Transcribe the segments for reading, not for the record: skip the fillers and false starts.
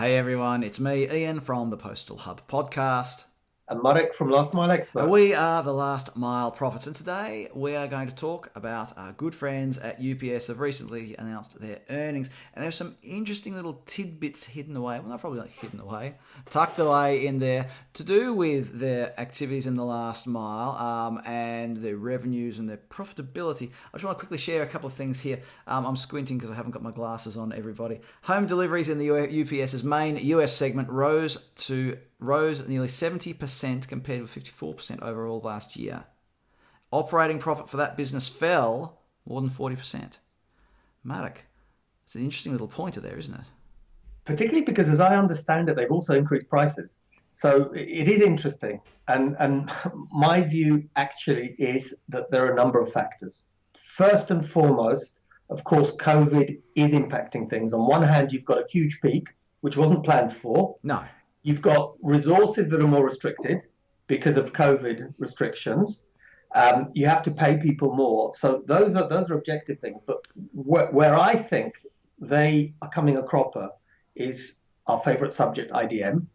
Hey everyone, it's me, Ian from the Postal Hub podcast. And Marek from Last Mile Expert. We are the Last Mile Prophets, and today we are going to talk about our good friends at UPS have recently announced their earnings, and there's some interesting little tidbits hidden away, well, not probably not hidden away, tucked away in there to do with their activities in the last mile and their revenues and their profitability. I just want to quickly share a couple of things here. I'm squinting because I haven't got my glasses on, everybody. Home deliveries in the UPS's main US segment rose nearly 70% compared with 54% overall last year. Operating profit for that business fell more than 40%. Marek, it's an interesting little pointer there, isn't it? Particularly because, as I understand it, they've also increased prices. So it is interesting. And my view actually is that there are a number of factors. First and foremost, of course, COVID is impacting things. On one hand, you've got a huge peak, which wasn't planned for. No. You've got resources that are more restricted because of COVID restrictions. You have to pay people more. So those are objective things. But where I think they are coming a cropper is our favorite subject, IDM.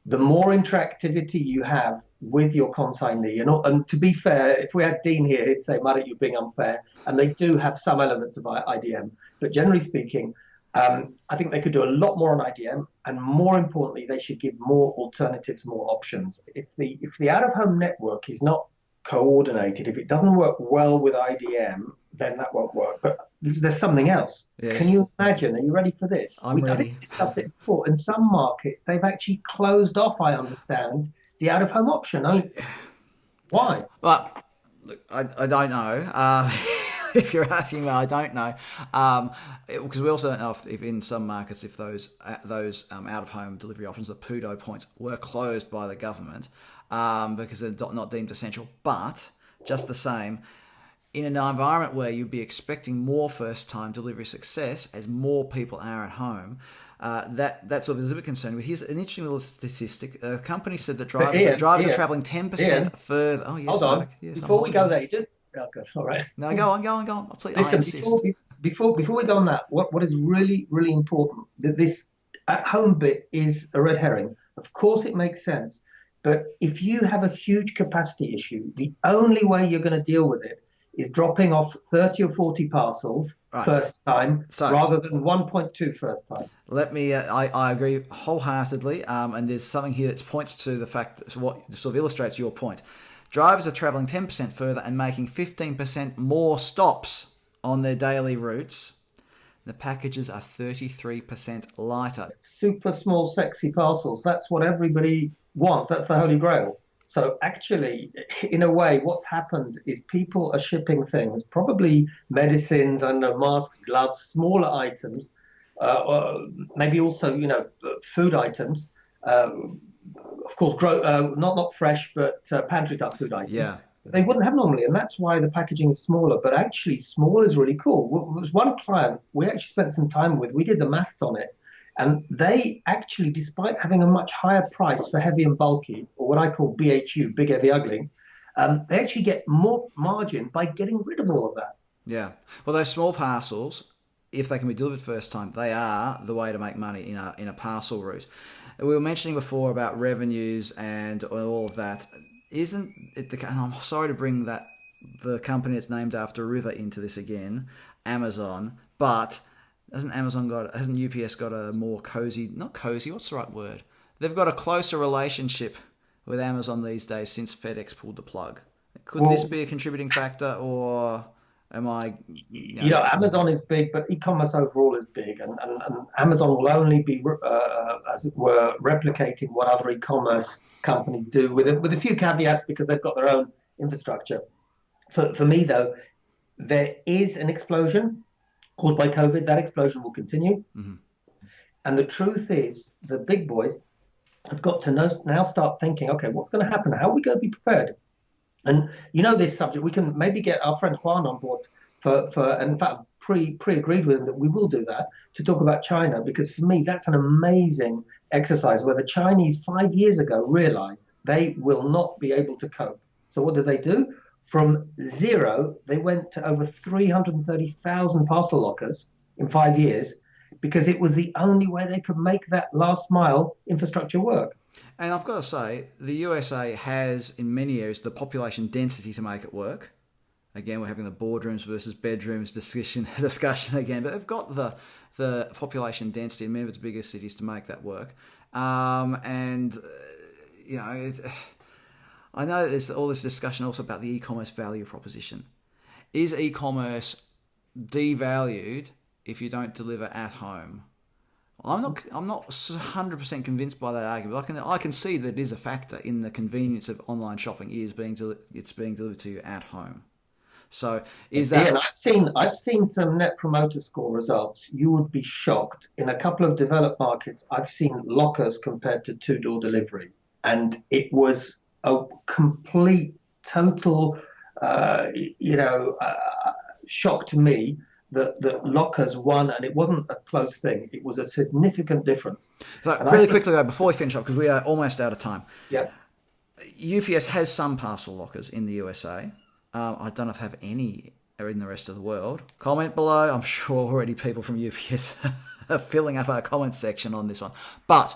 The more interactivity you have with your consignee, and to be fair, if we had Dean here, he'd say, Marek, you're being unfair. And they do have some elements of IDM. But generally speaking, I think they could do a lot more on IDM, and more importantly, they should give more alternatives, more options. If the out-of-home network is not coordinated, if it doesn't work well with IDM, then that won't work. But there's something else. Yes. Can you imagine? Are you ready for this? I'm ready. We've discussed it before. In some markets, they've actually closed off, I understand, the out-of-home option. Why? Well, look, I don't know. If you're asking me, I don't know, because we also don't know if in some markets if those out-of-home delivery options, the PUDO points, were closed by the government because they're not deemed essential. But just the same, in an environment where you'd be expecting more first-time delivery success as more people are at home, that sort of is a bit concerning. But here's an interesting little statistic. The company said that drivers are travelling 10% further. Oh yes, hold on. Yes, before we go there, oh, good. All right. No, go on. Please, listen, before we go on that, what is really, really important, that this at-home bit is a red herring. Of course, it makes sense. But if you have a huge capacity issue, the only way you're going to deal with it is dropping off 30 or 40 parcels first time rather than 1.2 first time. Let me, I agree wholeheartedly. And there's something here that points to the fact that what sort of illustrates your point. Drivers are travelling 10% further and making 15% more stops on their daily routes. The packages are 33% lighter. Super small, sexy parcels. That's what everybody wants. That's the holy grail. So actually, in a way, what's happened is people are shipping things, probably medicines, masks, gloves, smaller items, maybe also, food items. Of course, not fresh, but pantry type food items. Yeah. They wouldn't have normally, and that's why the packaging is smaller. But actually, small is really cool. There was one client we actually spent some time with. We did the maths on it, and they actually, despite having a much higher price for heavy and bulky, or what I call BHU, big, heavy, ugly, they actually get more margin by getting rid of all of that. Yeah. Well, those small parcels, if they can be delivered first time, they are the way to make money in a parcel route. We were mentioning before about revenues and all of that. Isn't it and I'm sorry to bring the company that's named after a river into this again, Amazon, but hasn't UPS got a more not cozy, what's the right word? They've got a closer relationship with Amazon these days since FedEx pulled the plug. Could this be a contributing factor, or am I... Amazon is big, but e-commerce overall is big, and Amazon will only be, as it were, replicating what other e-commerce companies do, with a few caveats because they've got their own infrastructure. For me, though, there is an explosion caused by COVID. That explosion will continue. Mm-hmm. And the truth is, the big boys have got to now start thinking, okay, what's going to happen? How are we going to be prepared? And this subject, we can maybe get our friend Juan on board and in fact, pre-agreed with him that we will do that, to talk about China, because for me, that's an amazing exercise where the Chinese 5 years ago realized they will not be able to cope. So what did they do? From zero, they went to over 330,000 parcel lockers in 5 years, because it was the only way they could make that last mile infrastructure work. And I've got to say, the USA has, in many areas, the population density to make it work. Again, we're having the boardrooms versus bedrooms discussion again, but they've got the population density in many of its biggest cities to make that work. And you know, I know there's all this discussion also about the e-commerce value proposition. Is e-commerce devalued if you don't deliver at home? Well, I'm not 100% convinced by that argument. I can see that it is a factor in the convenience of online shopping. It's being delivered to you at home. So is that? Yeah, I've seen some net promoter score results. You would be shocked. In a couple of developed markets, I've seen lockers compared to two-door delivery, and it was a complete, total, shock to me that lockers won, and it wasn't a close thing. It was a significant difference. So really quickly though, before we finish up, because we are almost out of time. Yeah. UPS has some parcel lockers in the USA. I don't know if they have any in the rest of the world. Comment below. I'm sure already people from UPS are filling up our comment section on this one. But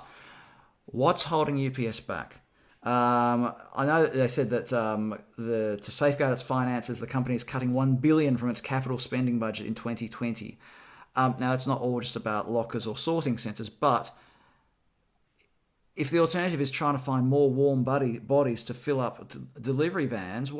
what's holding UPS back? I know that they said that to safeguard its finances, the company is cutting $1 billion from its capital spending budget in 2020. Now, it's not all just about lockers or sorting centres, but if the alternative is trying to find more warm bodies to fill up delivery vans,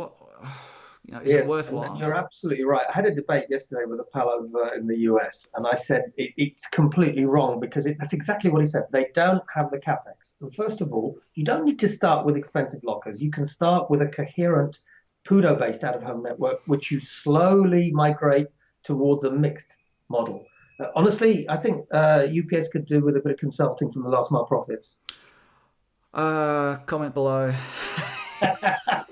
is it worthwhile? You're absolutely right. I had a debate yesterday with a pal over in the US, and I said it's completely wrong because that's exactly what he said. They don't have the capex. And first of all, you don't need to start with expensive lockers. You can start with a coherent PUDO-based out-of-home network, which you slowly migrate towards a mixed model. Honestly, I think UPS could do with a bit of consulting from the last mile profits. Comment below.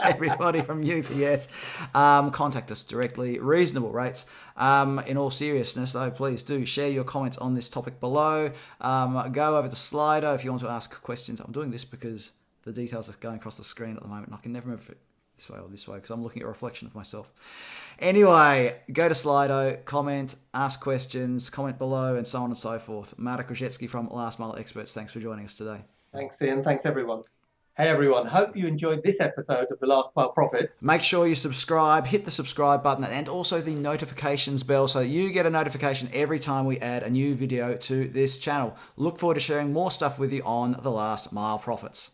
Everybody from UPS, contact us directly. Reasonable rates. In all seriousness, though, please do share your comments on this topic below. Go over to Slido if you want to ask questions. I'm doing this because the details are going across the screen at the moment, and I can never remember if this way or this way because I'm looking at a reflection of myself. Anyway, go to Slido, comment, ask questions, comment below, and so on and so forth. Marek Różycki from Last Mile Experts. Thanks for joining us today. Thanks, Ian. Thanks, everyone. Hey everyone, hope you enjoyed this episode of The Last Mile Profits. Make sure you subscribe, hit the subscribe button and also the notifications bell so you get a notification every time we add a new video to this channel. Look forward to sharing more stuff with you on The Last Mile Profits.